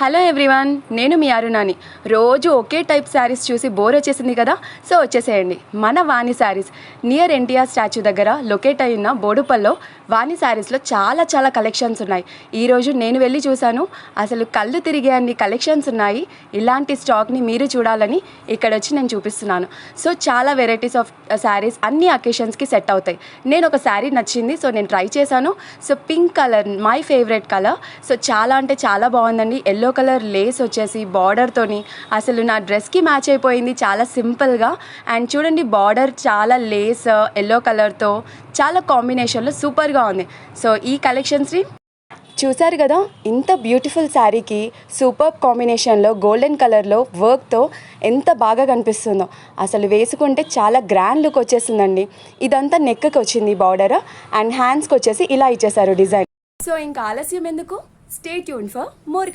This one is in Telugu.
హలో ఎవ్రీవన్, నేను మీ అరుణాని. రోజు ఒకే టైప్ శారీస్ చూసి బోర్ వచ్చేసింది కదా, సో వచ్చేసేయండి మన వాణి శారీస్. నియర్ ఎన్టీఆర్ స్టాచ్యూ దగ్గర లొకేట్ అయిన బోడుపల్లో వాణి శారీస్లో చాలా కలెక్షన్స్ ఉన్నాయి. ఈరోజు నేను వెళ్ళి చూశాను, అసలు కళ్ళు తిరిగే అన్ని కలెక్షన్స్ ఉన్నాయి. ఇలాంటి స్టాక్ని మీరు చూడాలని ఇక్కడ వచ్చి నేను చూపిస్తున్నాను. సో చాలా వెరైటీస్ ఆఫ్ శారీస్ అన్ని అకేషన్స్కి సెట్ అవుతాయి. నేను ఒక శారీ నచ్చింది, సో నేను ట్రై చేశాను. So pink colour my favourite colour. So చాలా అంటే చాలా బాగుందండి. ఎల్లో కలర్ లేస్ వచ్చేసి బార్డర్తోని అసలు నా డ్రెస్కి మ్యాచ్ అయిపోయింది, చాలా సింపుల్గా. అండ్ చూడండి, బార్డర్ చాలా లేస్ ఎల్లో కలర్తో చాలా కాంబినేషన్లో సూపర్గా ఉంది. సో ఈ కలెక్షన్స్ని చూసారు కదా, ఇంత బ్యూటిఫుల్ శారీకి సూపర్ కాంబినేషన్లో గోల్డెన్ కలర్లో వర్క్తో ఎంత బాగా కనిపిస్తుందో. అసలు వేసుకుంటే చాలా గ్రాండ్ లుక్ వచ్చేసిందండి. ఇదంతా నెక్కి వచ్చింది బార్డర్, అండ్ హ్యాండ్స్కి వచ్చేసి ఇలా ఇచ్చేసారు డిజైన్. సో ఇంకా ఆలస్యం ఎందుకు, స్టే ట్యూన్ ఫర్ మోర్.